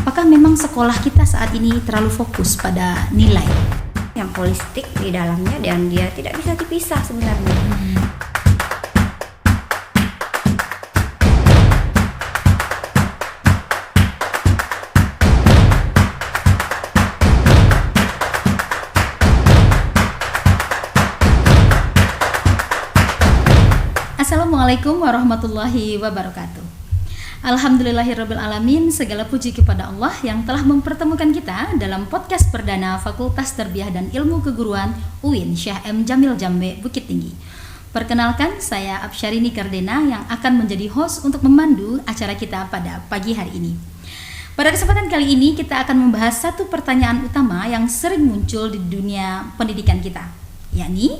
apakah memang sekolah kita saat ini terlalu fokus pada nilai? Yang holistik di dalamnya dan dia tidak bisa dipisah sebenarnya. Assalamualaikum warahmatullahi wabarakatuh. Alhamdulillahirabbil alamin, segala puji kepada Allah yang telah mempertemukan kita dalam podcast perdana Fakultas Tarbiyah dan Ilmu Keguruan UIN Syekh M. Jamil Jambe Bukit Tinggi. Perkenalkan, saya Absyarini Kardena yang akan menjadi host untuk memandu acara kita pada pagi hari ini. Pada kesempatan kali ini kita akan membahas satu pertanyaan utama yang sering muncul di dunia pendidikan kita, yakni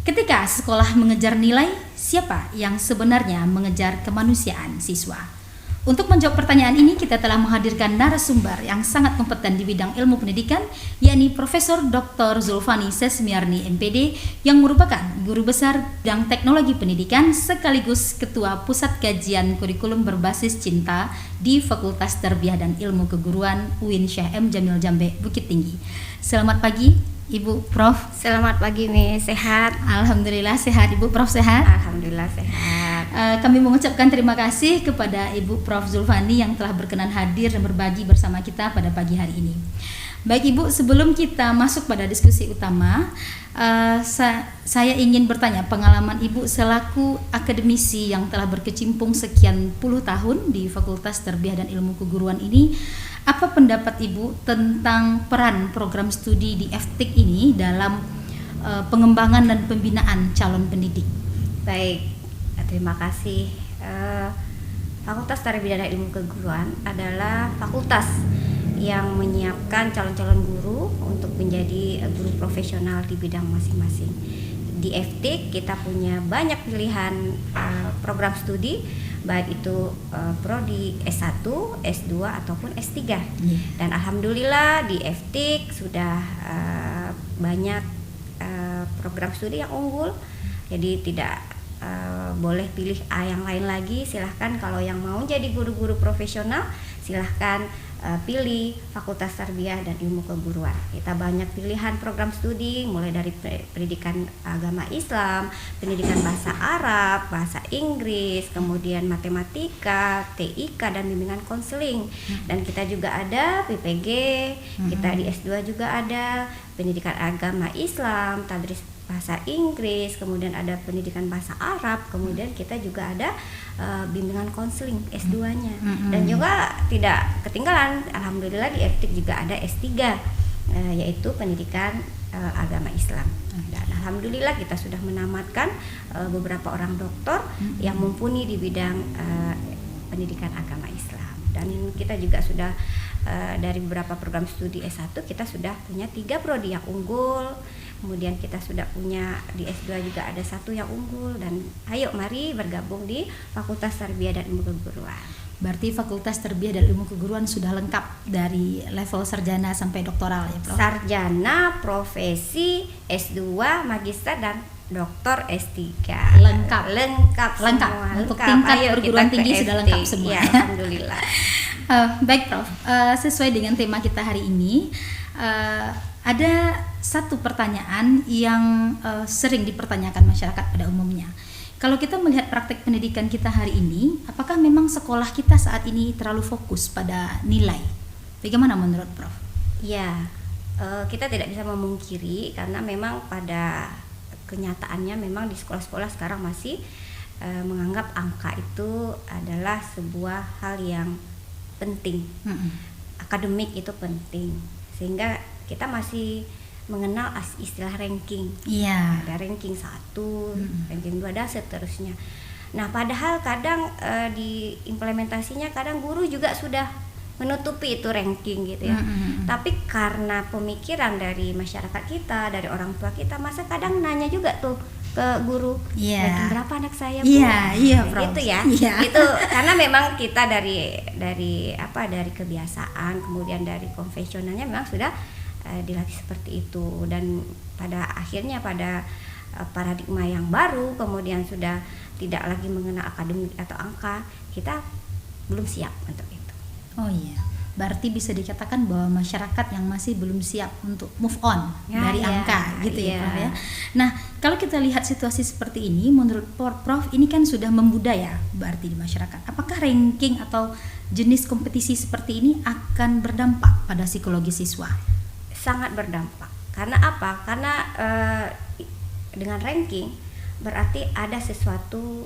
ketika sekolah mengejar nilai, siapa yang sebenarnya mengejar kemanusiaan siswa? Untuk menjawab pertanyaan ini, kita telah menghadirkan narasumber yang sangat kompeten di bidang ilmu pendidikan, yakni Profesor Dr. Zulfani Sesmiarni MPD, yang merupakan guru besar bidang teknologi pendidikan sekaligus Ketua Pusat Kajian Kurikulum Berbasis Cinta di Fakultas Tarbiyah dan Ilmu Keguruan UIN Syekh M. Jamil Jambe Bukit Tinggi. Selamat pagi Ibu Prof. Selamat pagi Miss, sehat? Alhamdulillah sehat. Ibu Prof sehat? Alhamdulillah sehat. Kami mengucapkan terima kasih kepada Ibu Prof Zulfani yang telah berkenan hadir dan berbagi bersama kita pada pagi hari ini. Baik Ibu, sebelum kita masuk pada diskusi utama, saya ingin bertanya pengalaman Ibu selaku akademisi yang telah berkecimpung sekian puluh tahun di Fakultas Tarbiyah dan Ilmu Keguruan ini. Apa pendapat Ibu tentang peran program studi di FTIK ini dalam pengembangan dan pembinaan calon pendidik? Baik, terima kasih. Fakultas Tarbiyah dan Ilmu Keguruan adalah fakultas yang menyiapkan calon-calon guru untuk menjadi guru profesional di bidang masing-masing. Di FTIK kita punya banyak pilihan program studi, baik itu prodi S1, S2 ataupun S3. Dan alhamdulillah di FTIK sudah banyak program studi yang unggul. Jadi tidak boleh pilih yang lain lagi. Silahkan kalau yang mau jadi guru-guru profesional, silahkan pilih Fakultas Tarbiyah dan Ilmu Keguruan. Kita banyak pilihan program studi, mulai dari pendidikan agama Islam, pendidikan bahasa Arab, bahasa Inggris, kemudian matematika, TIK dan bimbingan konseling. Dan kita juga ada PPG, kita di S2 juga ada pendidikan agama Islam, tadris bahasa Inggris, kemudian ada pendidikan bahasa Arab, kemudian kita juga ada bimbingan konseling S2-nya. Dan juga tidak ketinggalan, alhamdulillah di FTIK juga ada S3, yaitu pendidikan agama Islam. Dan alhamdulillah kita sudah menamatkan beberapa orang doktor yang mumpuni di bidang pendidikan agama Islam. Dan kita juga sudah dari beberapa program studi S1 kita sudah punya 3 prodi yang unggul. Kemudian kita sudah punya di S2 juga ada 1 yang unggul. Dan ayo mari bergabung di Fakultas Tarbiyah dan Ilmu Keguruan. Berarti Fakultas Tarbiyah dan Ilmu Keguruan sudah lengkap dari level sarjana sampai doktoral ya Prof? Sarjana, profesi, S2, magister dan doktor S3. Lengkap Semua. Untuk lengkap. tingkat Ayo perguruan kita tinggi ke sudah FT. lengkap semua. Ya, alhamdulillah. Baik Prof, sesuai dengan tema kita hari ini, ada satu pertanyaan yang sering dipertanyakan masyarakat pada umumnya. Kalau kita melihat praktek pendidikan kita hari ini, apakah memang sekolah kita saat ini terlalu fokus pada nilai? Bagaimana menurut Prof? Ya, kita tidak bisa memungkiri karena memang pada kenyataannya memang di sekolah-sekolah sekarang masih menganggap angka itu adalah sebuah hal yang penting. Akademik itu penting, sehingga kita masih mengenal istilah ranking. Iya. Ada ranking 1, ranking 2 dan seterusnya. Nah, padahal kadang di implementasinya kadang guru juga sudah menutupi itu ranking gitu ya. Tapi karena pemikiran dari masyarakat kita, dari orang tua kita, masa kadang nanya juga tuh ke guru, ranking berapa anak saya, Bu? Iya, Prof. Gitu ya. Itu karena memang kita dari kebiasaan, kemudian dari konvensionalnya memang sudah dilatih seperti itu. Dan pada akhirnya pada paradigma yang baru, kemudian sudah tidak lagi mengenal akademik atau angka, kita belum siap untuk itu. Oh iya. berarti bisa dikatakan bahwa masyarakat yang masih belum siap untuk move on dari angka gitu ya Prof ya. Nah, kalau kita lihat situasi seperti ini, menurut Prof ini kan sudah membudaya berarti di masyarakat. Apakah ranking atau jenis kompetisi seperti ini akan berdampak pada psikologi siswa? Sangat berdampak. Karena apa? Karena dengan ranking berarti ada sesuatu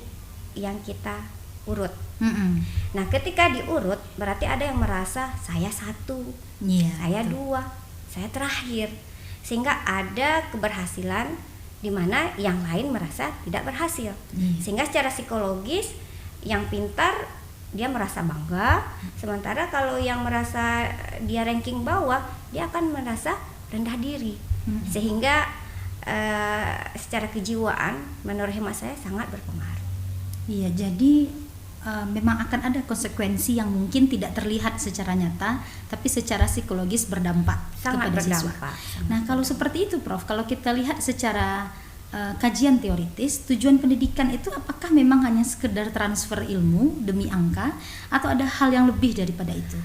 yang kita urut. Nah, ketika diurut berarti ada yang merasa saya 1, saya 2, saya terakhir, sehingga ada keberhasilan di mana yang lain merasa tidak berhasil. Sehingga secara psikologis yang pintar dia merasa bangga, sementara kalau yang merasa dia ranking bawah dia akan merasa rendah diri. Sehingga secara kejiwaan menurut hemat saya sangat berpengaruh. Iya, jadi memang akan ada konsekuensi yang mungkin tidak terlihat secara nyata, tapi secara psikologis berdampak sangat kepada berdampak, siswa. Nah, kalau seperti itu, Prof, kalau kita lihat secara kajian teoritis, tujuan pendidikan itu apakah memang hanya sekedar transfer ilmu demi angka, atau ada hal yang lebih daripada itu?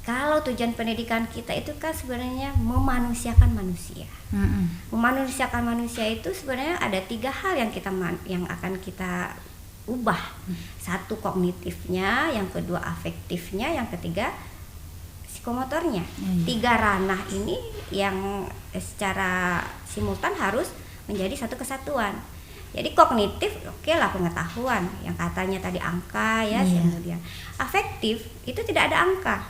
Kalau tujuan pendidikan kita itu kan sebenarnya memanusiakan manusia. Memanusiakan manusia itu sebenarnya ada 3 hal yang akan kita ubah. 1 kognitifnya, yang kedua afektifnya, yang ketiga psikomotornya. 3 ranah ini yang secara simultan harus menjadi satu kesatuan. Jadi kognitif oke lah, pengetahuan yang katanya tadi angka ya, kemudian afektif itu tidak ada angka,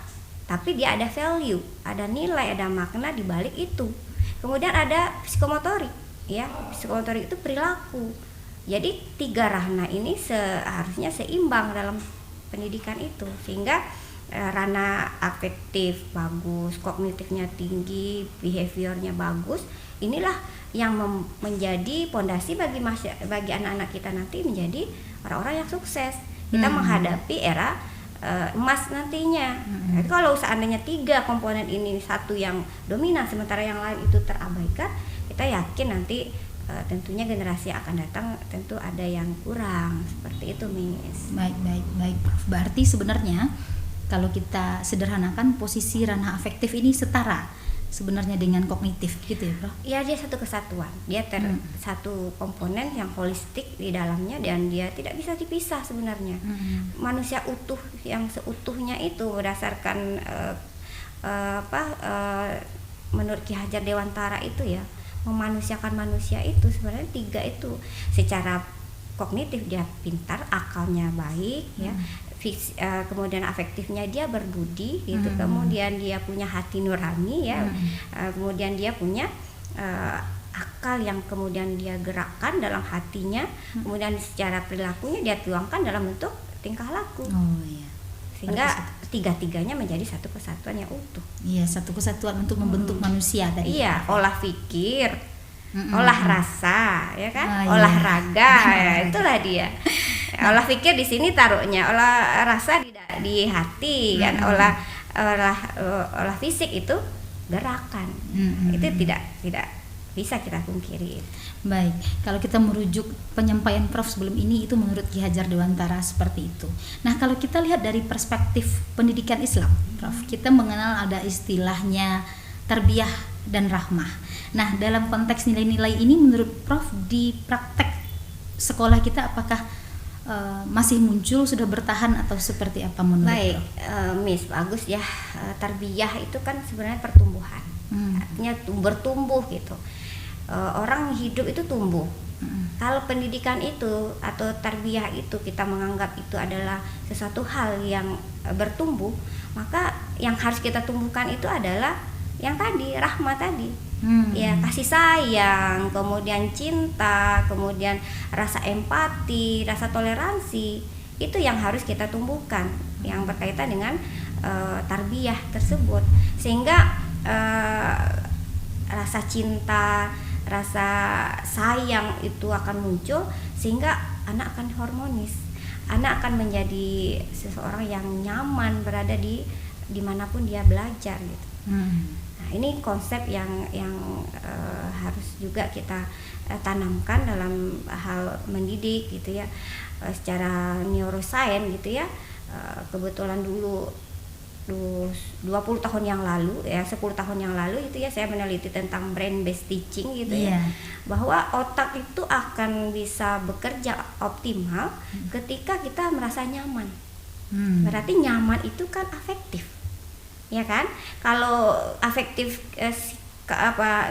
tapi dia ada value, ada nilai, ada makna di balik itu. Kemudian ada psikomotorik ya, psikomotorik itu perilaku. Jadi 3 ranah ini seharusnya seimbang dalam pendidikan itu, sehingga ranah afektif bagus, kognitifnya tinggi, behaviornya bagus. Inilah yang menjadi pondasi bagi anak-anak kita nanti menjadi orang-orang yang sukses. Kita menghadapi era emas nantinya. Jadi kalau seandainya 3 komponen ini satu yang dominan sementara yang lain itu terabaikan, kita yakin nanti tentunya generasi yang akan datang tentu ada yang kurang, seperti itu, Miss. Baik. Berarti sebenarnya kalau kita sederhanakan, posisi ranah afektif ini setara sebenarnya dengan kognitif gitu ya, Bro? Ya, dia satu kesatuan. Dia satu komponen yang holistik di dalamnya dan dia tidak bisa dipisah sebenarnya. Manusia utuh yang seutuhnya itu berdasarkan menurut Ki Hajar Dewantara itu ya, memanusiakan manusia itu sebenarnya 3 itu. Secara kognitif dia pintar, akalnya baik ya. Kemudian afektifnya dia berbudi gitu, kemudian dia punya hati nurani ya, kemudian dia punya akal yang kemudian dia gerakkan dalam hatinya, kemudian secara perilakunya dia tuangkan dalam bentuk tingkah laku. Sehingga 3-tiganya menjadi satu kesatuan yang utuh. Iya, satu kesatuan untuk membentuk manusia tadi. Iya, olah pikir, olah rasa, ya kan, olahraga, ya, itulah dia. Olah pikir di sini taruhnya, olah rasa di hati, kan, olah fisik itu gerakan. Itu tidak bisa kita pungkiri. Baik, kalau kita merujuk penyampaian Prof sebelum ini, itu menurut Ki Hajar Dewantara seperti itu. Nah, kalau kita lihat dari perspektif pendidikan Islam, Prof, kita mengenal ada istilahnya tarbiyah dan rahmah. Nah, dalam konteks nilai-nilai ini menurut Prof di praktek sekolah kita apakah masih muncul, sudah bertahan, atau seperti apa menurut Baik, Prof? Miss, bagus ya. Tarbiyah itu kan sebenarnya pertumbuhan, artinya bertumbuh gitu. Orang hidup itu tumbuh. Kalau pendidikan itu atau tarbiyah itu kita menganggap itu adalah sesuatu hal yang bertumbuh, maka yang harus kita tumbuhkan itu adalah yang tadi, rahmat tadi. Ya, kasih sayang, kemudian cinta, kemudian rasa empati, rasa toleransi, itu yang harus kita tumbuhkan, yang berkaitan dengan tarbiyah tersebut, sehingga rasa cinta, rasa sayang itu akan muncul, sehingga anak akan harmonis, anak akan menjadi seseorang yang nyaman berada di dimanapun dia belajar gitu. Nah, ini konsep yang harus juga kita tanamkan dalam hal mendidik gitu ya, secara neuroscience gitu ya. Kebetulan dulu 20 tahun yang lalu ya, 10 tahun yang lalu itu ya, saya meneliti tentang brain based teaching gitu ya, bahwa otak itu akan bisa bekerja optimal ketika kita merasa nyaman. Berarti nyaman itu kan afektif, ya kan? Kalau afektif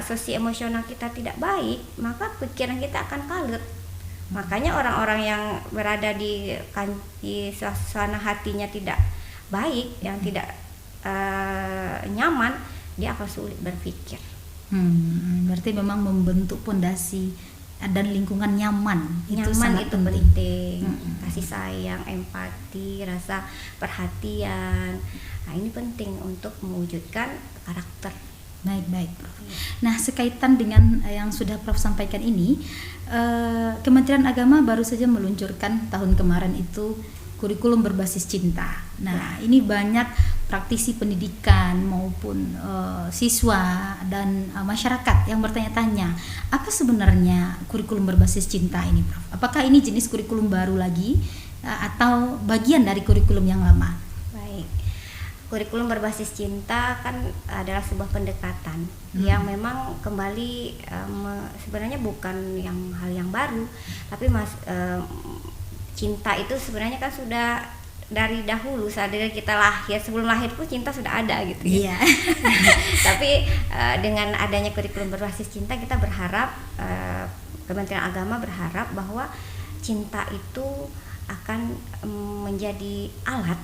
sosial emosional kita tidak baik, maka pikiran kita akan kalut. Makanya orang-orang yang berada di suasana hatinya tidak baik, yang tidak nyaman, dia akan sulit berpikir. Berarti memang membentuk pondasi dan lingkungan nyaman itu sangat itu penting. Kasih sayang, empati, rasa perhatian, nah ini penting untuk mewujudkan karakter. Baik, Prof. Nah, sekaitan dengan yang sudah Prof sampaikan ini, Kementerian Agama baru saja meluncurkan tahun kemarin itu kurikulum berbasis cinta. Nah, ini banyak praktisi pendidikan maupun siswa dan masyarakat yang bertanya-tanya, apa sebenarnya kurikulum berbasis cinta ini, Prof? Apakah ini jenis kurikulum baru lagi atau bagian dari kurikulum yang lama? Baik. Kurikulum berbasis cinta kan adalah sebuah pendekatan yang memang kembali sebenarnya bukan hal yang baru, tapi cinta itu sebenarnya kan sudah dari dahulu, saat kita lahir, sebelum lahir pun cinta sudah ada gitu ya. Tapi dengan adanya kurikulum berbasis cinta, kita berharap, Kementerian Agama berharap bahwa cinta itu akan menjadi alat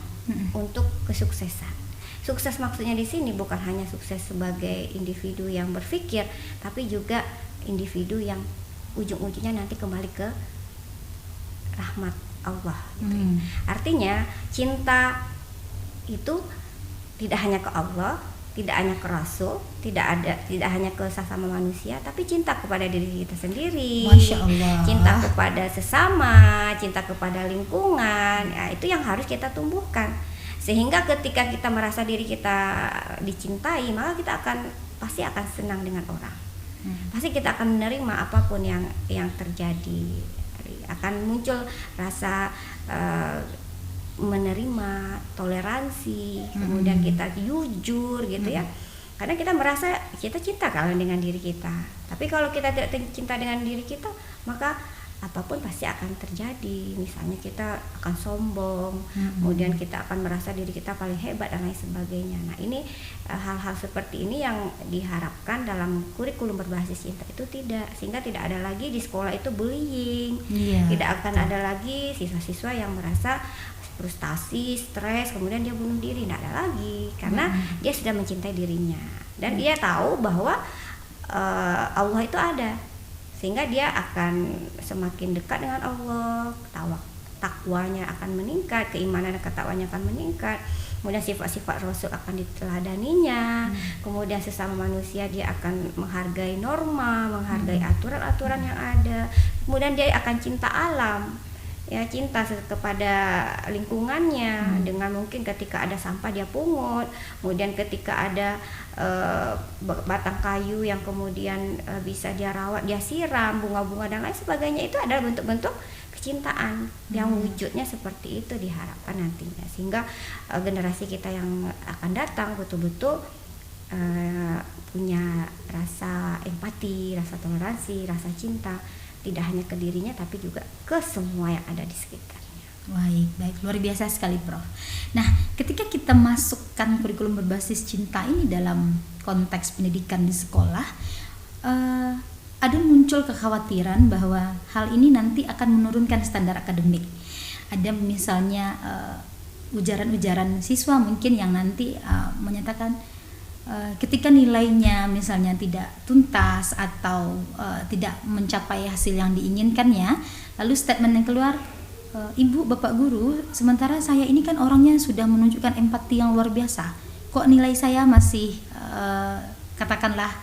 untuk kesuksesan. Sukses maksudnya di sini bukan hanya sukses sebagai individu yang berpikir, tapi juga individu yang ujung-ujungnya nanti kembali ke rahmat Allah gitu ya. Artinya cinta itu tidak hanya ke Allah, tidak hanya ke Rasul, tidak hanya ke sesama manusia, tapi cinta kepada diri kita sendiri. Masya Allah. Cinta kepada sesama, cinta kepada lingkungan, ya, itu yang harus kita tumbuhkan. Sehingga ketika kita merasa diri kita dicintai, maka kita pasti akan senang dengan orang. Pasti kita akan menerima apapun yang terjadi. Akan muncul rasa menerima, toleransi, kemudian kita jujur gitu ya. Karena kita merasa kita cinta kalau dengan diri kita. Tapi kalau kita tidak cinta dengan diri kita, maka apapun pasti akan terjadi. Misalnya kita akan sombong, kemudian kita akan merasa diri kita paling hebat dan lain sebagainya. Nah, ini hal-hal seperti ini yang diharapkan dalam kurikulum berbasis cinta itu tidak, sehingga tidak ada lagi di sekolah itu bullying. Tidak akan ada lagi siswa-siswa yang merasa frustasi, stres, kemudian dia bunuh diri. Tidak ada lagi, karena dia sudah mencintai dirinya dan dia tahu bahwa Allah itu ada, sehingga dia akan semakin dekat dengan Allah, takwanya akan meningkat, keimanan dan ketakwanya akan meningkat, kemudian sifat-sifat Rasul akan diteladaninya, kemudian sesama manusia dia akan menghargai norma, menghargai aturan-aturan yang ada, kemudian dia akan cinta alam, ya, cinta kepada lingkungannya, dengan mungkin ketika ada sampah dia pungut, kemudian ketika ada batang kayu yang kemudian bisa dia rawat, dia siram, bunga-bunga dan lain sebagainya, itu adalah bentuk-bentuk kecintaan yang wujudnya seperti itu diharapkan nantinya, sehingga generasi kita yang akan datang betul-betul punya rasa empati, rasa toleransi, rasa cinta, tidak hanya ke dirinya tapi juga ke semua yang ada di sekitarnya. Baik, luar biasa sekali, Prof. Nah, ketika kita masukkan kurikulum berbasis cinta ini dalam konteks pendidikan di sekolah, ada muncul kekhawatiran bahwa hal ini nanti akan menurunkan standar akademik. Ada misalnya ujaran-ujaran siswa mungkin yang nanti menyatakan ketika nilainya misalnya tidak tuntas atau tidak mencapai hasil yang diinginkannya, lalu statement yang keluar, Ibu, Bapak Guru, sementara saya ini kan orangnya sudah menunjukkan empati yang luar biasa, kok nilai saya masih katakanlah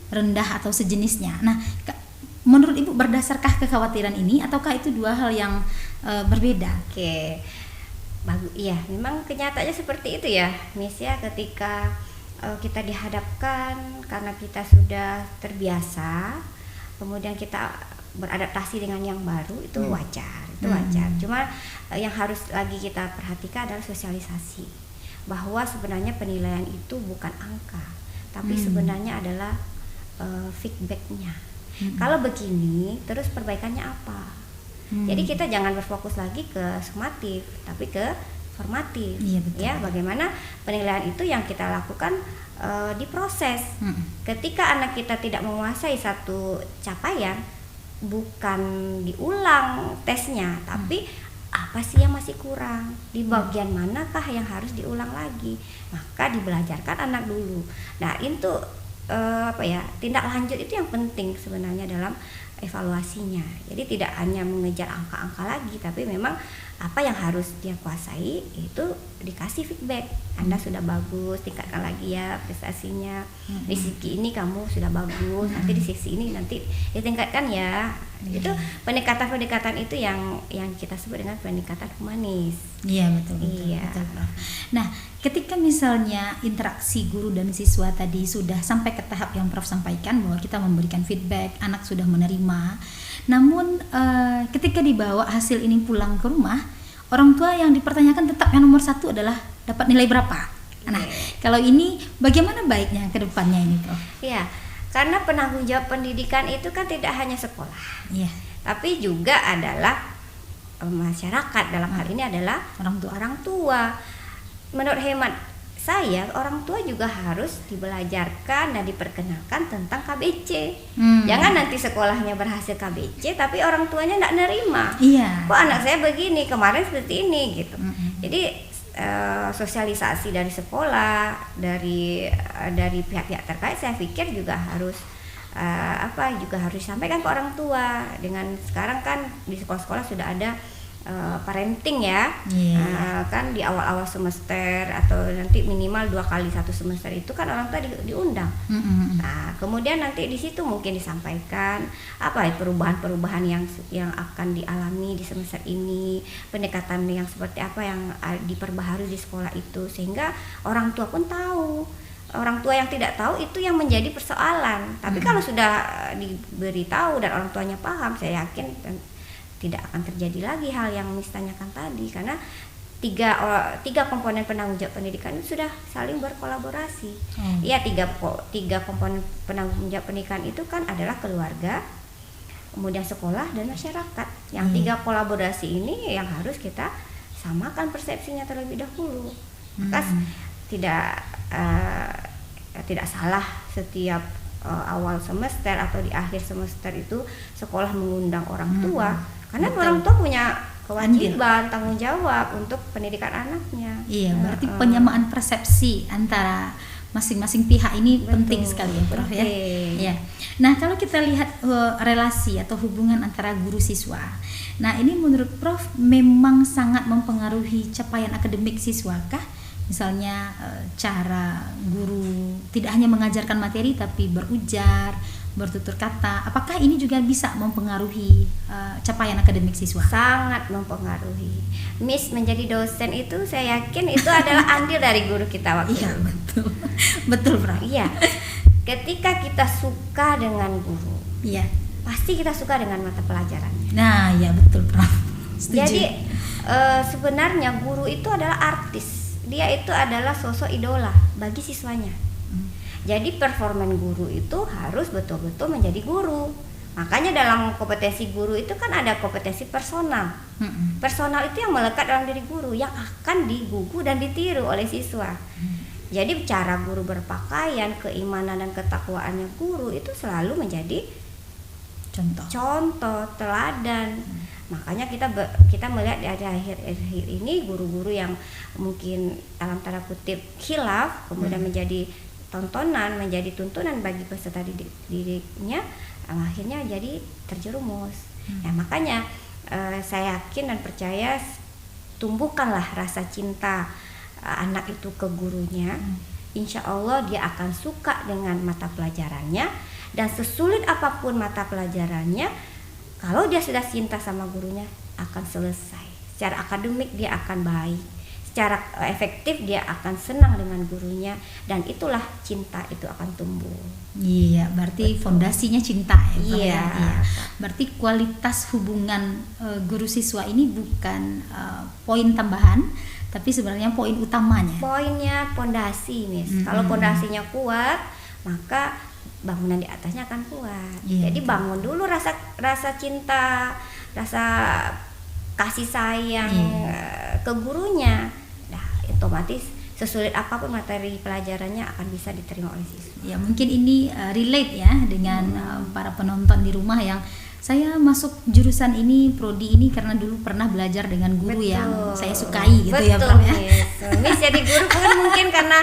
rendah atau sejenisnya. Nah, menurut Ibu berdasarkah kekhawatiran ini ataukah itu dua hal yang berbeda? Oke, bagus. Iya, memang kenyataannya seperti itu ya, Miss ya, ketika kita dihadapkan karena kita sudah terbiasa, kemudian kita beradaptasi dengan yang baru, itu wajar, itu wajar. Cuma yang harus lagi kita perhatikan adalah sosialisasi. bahwa sebenarnya penilaian itu bukan angka, tapi sebenarnya adalah feedbacknya. Kalau begini, terus perbaikannya apa? Jadi kita jangan berfokus lagi ke sumatif, tapi ke formatif. Iya, betul. Ya, bagaimana penilaian itu yang kita lakukan diproses. Ketika anak kita tidak menguasai satu capaian, bukan diulang tesnya, tapi apa sih yang masih kurang, di bagian manakah yang harus diulang lagi, maka dibelajarkan anak dulu. Nah itu tindak lanjut itu yang penting sebenarnya dalam evaluasinya. Jadi tidak hanya mengejar angka-angka lagi, tapi memang apa yang harus dia kuasai itu dikasih feedback. Anda sudah bagus, tingkatkan lagi ya prestasinya. Di sisi ini kamu sudah bagus, nanti di sisi ini nanti ditingkatkan ya. Itu pendekatan-pendekatan itu yang kita sebut dengan pendekatan humanis. Iya, betul. Iya. Betul, Prof. Nah, ketika misalnya interaksi guru dan siswa tadi sudah sampai ke tahap yang Prof sampaikan bahwa kita memberikan feedback, anak sudah menerima. Namun ketika dibawa hasil ini pulang ke rumah, orang tua yang dipertanyakan tetap yang nomor satu adalah dapat nilai berapa. Nah, kalau ini bagaimana baiknya ke depannya ini, Prof? Iya, karena penanggung jawab pendidikan itu kan tidak hanya sekolah, tapi juga adalah masyarakat. Dalam hal ini adalah orang tua. Menurut hemat saya, orang tua juga harus dibelajarkan dan diperkenalkan tentang KBC. Jangan nanti sekolahnya berhasil KBC tapi orang tuanya tidak nerima. Kok anak saya begini, kemarin seperti ini gitu. Jadi sosialisasi dari sekolah, dari pihak-pihak terkait, saya pikir juga harus juga harus disampaikan ke orang tua. Dengan sekarang kan di sekolah-sekolah sudah ada parenting ya, kan di awal-awal semester atau nanti minimal 2 kali 1 semester itu kan orang tua diundang. Nah, kemudian nanti di situ mungkin disampaikan apa perubahan-perubahan yang akan dialami di semester ini, pendekatan yang seperti apa yang diperbaharui di sekolah itu, sehingga orang tua pun tahu. Orang tua yang tidak tahu itu yang menjadi persoalan. Tapi kalau sudah diberitahu dan orang tuanya paham, saya yakin tidak akan terjadi lagi hal yang Miss tanyakan tadi, karena tiga komponen penanggung jawab pendidikan itu sudah saling berkolaborasi. Iya, tiga komponen penanggung jawab pendidikan itu kan adalah keluarga, kemudian sekolah dan masyarakat. Yang tiga kolaborasi ini yang harus kita samakan persepsinya terlebih dahulu. Maka tidak salah setiap awal semester atau di akhir semester itu sekolah mengundang orang tua. Karena orang tua punya kewajiban, tanggung jawab untuk pendidikan anaknya. Iya, berarti penyamaan persepsi antara masing-masing pihak ini penting sekali ya, Prof ya. Iya. Nah, kalau kita lihat relasi atau hubungan antara guru siswa. Nah, ini menurut Prof memang sangat mempengaruhi capaian akademik siswa kah? Misalnya cara guru tidak hanya mengajarkan materi tapi berujar, bertutur kata, apakah ini juga bisa mempengaruhi capaian akademik siswa? Sangat mempengaruhi. Miss menjadi dosen itu saya yakin itu adalah andil dari guru kita waktu itu. Betul. Betul, Prof. Iya. Ketika kita suka dengan guru, pasti kita suka dengan mata pelajarannya. Nah, ya betul, Prof. Setuju. Jadi sebenarnya guru itu adalah artis. Dia itu adalah sosok idola bagi siswanya. Jadi performan guru itu harus betul-betul menjadi guru. Makanya dalam kompetensi guru itu kan ada kompetensi personal. Personal itu yang melekat dalam diri guru, yang akan digugu dan ditiru oleh siswa. Jadi cara guru berpakaian, keimanan dan ketakwaannya guru itu selalu menjadi contoh teladan. Makanya kita melihat di akhir-akhir ini guru-guru yang mungkin dalam tanda kutip khilaf kemudian menjadi tontonan, menjadi tuntunan bagi peserta didiknya, akhirnya jadi terjerumus. Ya, makanya saya yakin dan percaya, tumbuhkanlah rasa cinta anak itu ke gurunya. Insya Allah dia akan suka dengan mata pelajarannya, dan sesulit apapun mata pelajarannya, kalau dia sudah cinta sama gurunya akan selesai. Secara akademik dia akan baik, secara efektif dia akan senang dengan gurunya, dan itulah cinta itu akan tumbuh. Iya, berarti fondasinya cinta ya. Iya. Berarti kualitas hubungan guru siswa ini bukan poin tambahan, tapi sebenarnya poin utamanya. Poinnya pondasi, Miss. Kalau pondasinya kuat, maka bangunan di atasnya akan kuat. Iya, Jadi betul. bangun dulu rasa cinta, rasa kasih sayang ke gurunya. Nah, otomatis sesulit apapun materi pelajarannya akan bisa diterima oleh siswa. Ya, mungkin ini relate ya dengan para penonton di rumah yang saya masuk jurusan ini, prodi ini karena dulu pernah belajar dengan guru yang saya sukai gitu. Betul, ya Prof ya. Miss jadi guru pun mungkin karena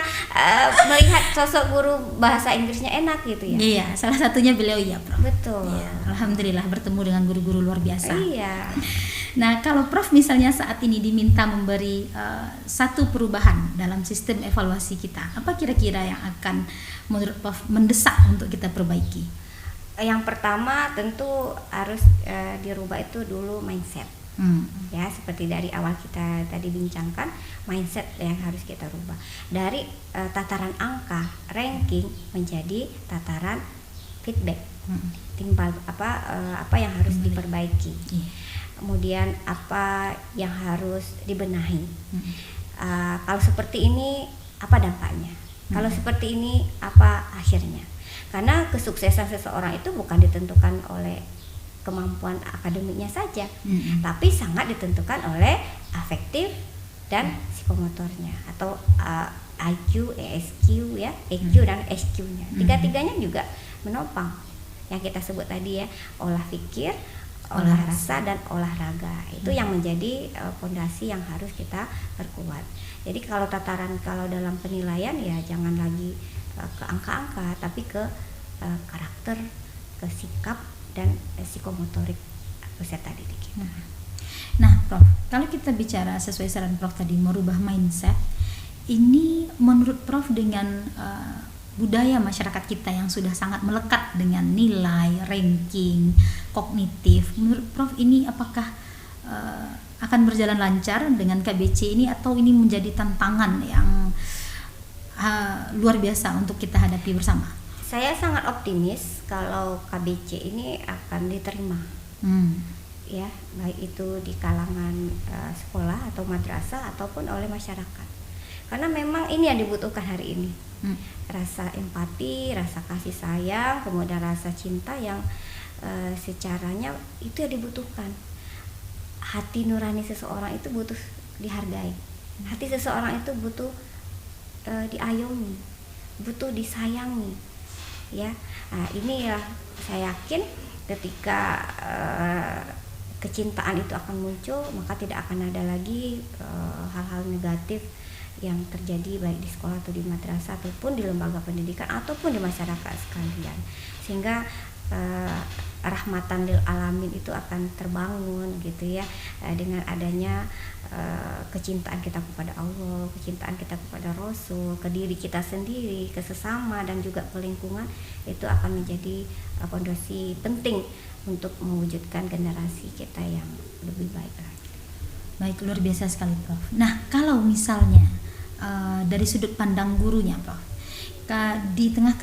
melihat sosok guru bahasa Inggrisnya enak gitu ya. Iya, salah satunya beliau ya Prof. Betul. Iya, alhamdulillah bertemu dengan guru-guru luar biasa. Iya. Nah, kalau Prof misalnya saat ini diminta memberi satu perubahan dalam sistem evaluasi kita, apa kira-kira yang akan menurut Prof mendesak untuk kita perbaiki? Yang pertama tentu harus dirubah itu dulu mindset. Ya, seperti dari awal kita tadi bincangkan, mindset yang harus kita rubah dari tataran angka ranking menjadi tataran feedback, timbal apa yang harus diperbaiki, kemudian apa yang harus dibenahi. Kalau seperti ini apa dampaknya, kalau seperti ini apa akhirnya. Karena kesuksesan seseorang itu bukan ditentukan oleh kemampuan akademiknya saja, tapi sangat ditentukan oleh afektif dan psikomotornya atau IQ, ESQ ya, EQ dan SQ-nya. Tiga-tiganya juga menopang yang kita sebut tadi ya, olah pikir, olah rasa dan olahraga. Itu yang menjadi fondasi yang harus kita perkuat. Jadi kalau dalam penilaian ya jangan lagi ke angka-angka, tapi ke karakter, ke sikap dan psikomotorik peserta didik kita. Nah, Prof, kalau kita bicara sesuai saran Prof tadi merubah mindset, ini menurut Prof dengan budaya masyarakat kita yang sudah sangat melekat dengan nilai, ranking, kognitif, menurut Prof ini apakah akan berjalan lancar dengan KBC ini atau ini menjadi tantangan yang luar biasa untuk kita hadapi bersama? Saya sangat optimis kalau KBC ini akan diterima, ya, baik itu di kalangan sekolah atau madrasah ataupun oleh masyarakat. Karena memang ini yang dibutuhkan hari ini, rasa empati, rasa kasih sayang, kemudian rasa cinta yang secaranya itu yang dibutuhkan. Hati nurani seseorang itu butuh dihargai, hati seseorang itu butuh diayomi, butuh disayangi, ya. Nah, inilah saya yakin ketika kecintaan itu akan muncul, maka tidak akan ada lagi hal-hal negatif yang terjadi baik di sekolah atau di madrasah ataupun di lembaga pendidikan ataupun di masyarakat sekalian, sehingga rahmatan lil alamin itu akan terbangun gitu ya, dengan adanya kecintaan kita kepada Allah, kecintaan kita kepada Rasul, ke diri kita sendiri, ke sesama dan juga ke lingkungan. Itu akan menjadi fondasi penting untuk mewujudkan generasi kita yang lebih baik lagi. Baik, luar biasa sekali Prof. Nah, kalau misalnya dari sudut pandang gurunya Prof, di tengah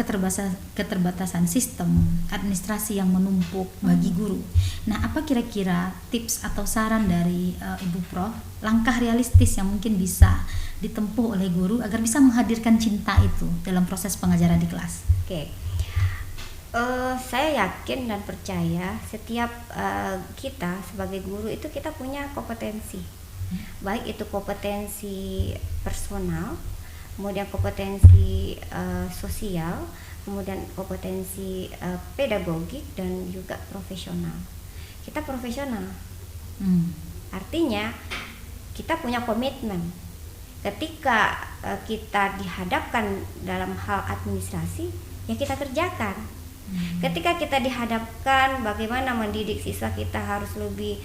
keterbatasan sistem administrasi yang menumpuk bagi guru, nah apa kira-kira tips atau saran dari Ibu Prof, langkah realistis yang mungkin bisa ditempuh oleh guru agar bisa menghadirkan cinta itu dalam proses pengajaran di kelas? Oke. Saya yakin dan percaya setiap kita sebagai guru itu kita punya kompetensi, baik itu kompetensi personal, kemudian kompetensi sosial, kemudian kompetensi pedagogik dan juga profesional. Kita profesional, artinya kita punya komitmen. Ketika kita dihadapkan dalam hal administrasi, ya kita kerjakan. Ketika kita dihadapkan bagaimana mendidik siswa kita harus lebih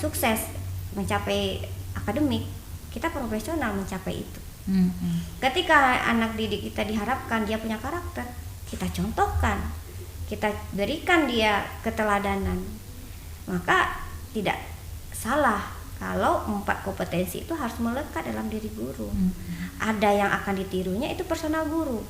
sukses mencapai akademik, kita profesional mencapai itu. Ketika anak didik kita diharapkan dia punya karakter, kita contohkan, kita berikan dia keteladanan, maka tidak salah kalau 4 kompetensi itu harus melekat dalam diri guru. Ada yang akan ditirunya itu personal guru,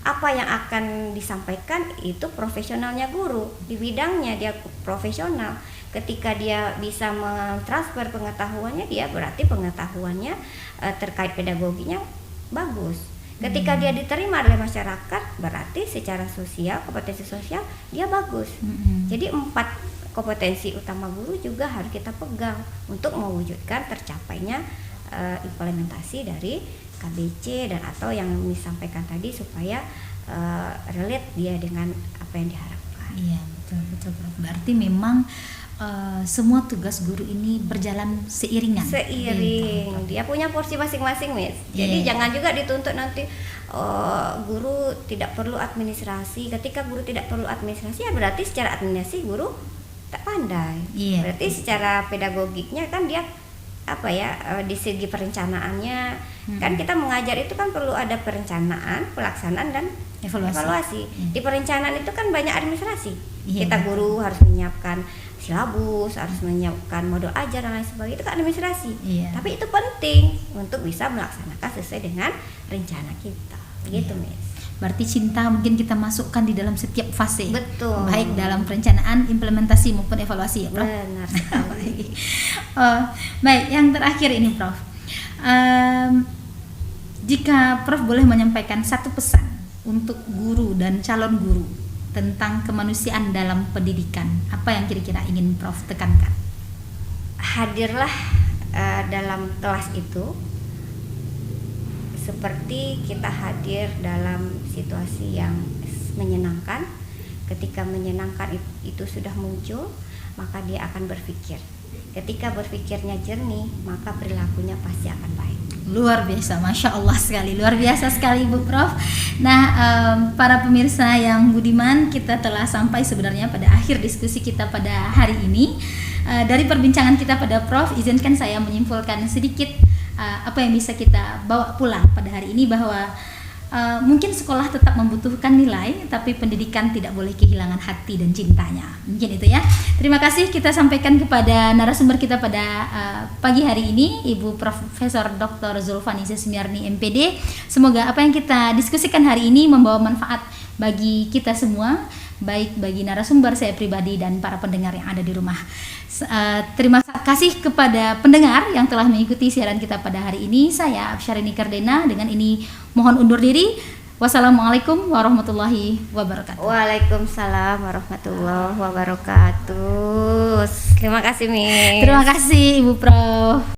apa yang akan disampaikan itu profesionalnya guru, di bidangnya dia profesional. Ketika dia bisa mentransfer pengetahuannya, dia berarti pengetahuannya terkait pedagoginya bagus. Ketika dia diterima oleh masyarakat, berarti secara sosial, kompetensi sosial dia bagus. Jadi 4 kompetensi utama guru juga harus kita pegang untuk mewujudkan tercapainya implementasi dari KBC dan atau yang disampaikan tadi, supaya relate dia dengan apa yang diharapkan. Iya, betul Prof. Berarti memang semua tugas guru ini berjalan seiringan. Dia punya porsi masing-masing, Miss. Jadi jangan juga dituntut nanti guru tidak perlu administrasi. Ketika guru tidak perlu administrasi, ya berarti secara administrasi guru tak pandai. Berarti secara pedagogiknya kan dia di segi perencanaannya kan kita mengajar itu kan perlu ada perencanaan, pelaksanaan dan evaluasi. Di perencanaan itu kan banyak administrasi. Kita guru harus menyiapkan silabus, harus menyiapkan modul ajar dan lain sebagainya, itu kan administrasi. Tapi itu penting untuk bisa melaksanakan sesuai dengan rencana kita. Begitu, Miss. Berarti cinta mungkin kita masukkan di dalam setiap fase. Betul. Baik dalam perencanaan, implementasi maupun evaluasi ya, Prof. Benar sekali. Baik, yang terakhir ini, Prof. Jika Prof boleh menyampaikan satu pesan untuk guru dan calon guru tentang kemanusiaan dalam pendidikan, apa yang kira-kira ingin Prof tekankan? Hadirlah dalam kelas itu seperti kita hadir dalam situasi yang menyenangkan. Ketika menyenangkan itu sudah muncul, maka dia akan berpikir. Ketika berpikirnya jernih, maka perilakunya pasti akan baik. Luar biasa, Masya Allah sekali, luar biasa sekali Bu Prof. Nah, para pemirsa yang budiman, kita telah sampai sebenarnya pada akhir diskusi kita pada hari ini. Dari perbincangan kita pada Prof, izinkan saya menyimpulkan sedikit apa yang bisa kita bawa pulang pada hari ini, bahwa mungkin sekolah tetap membutuhkan nilai, tapi pendidikan tidak boleh kehilangan hati dan cintanya. Mungkin itu ya. Terima kasih kita sampaikan kepada narasumber kita pada pagi hari ini, Ibu Profesor Dr. Zulfaniza Sumiarni MPD. Semoga apa yang kita diskusikan hari ini membawa manfaat bagi kita semua, baik bagi narasumber, saya pribadi, dan para pendengar yang ada di rumah. Terima kasih kepada pendengar yang telah mengikuti siaran kita pada hari ini. Saya Absyarini Kardena dengan ini mohon undur diri. Wassalamualaikum warahmatullahi wabarakatuh. Waalaikumsalam warahmatullahi wabarakatuh. Terima kasih, Miss. Terima kasih Ibu Prof.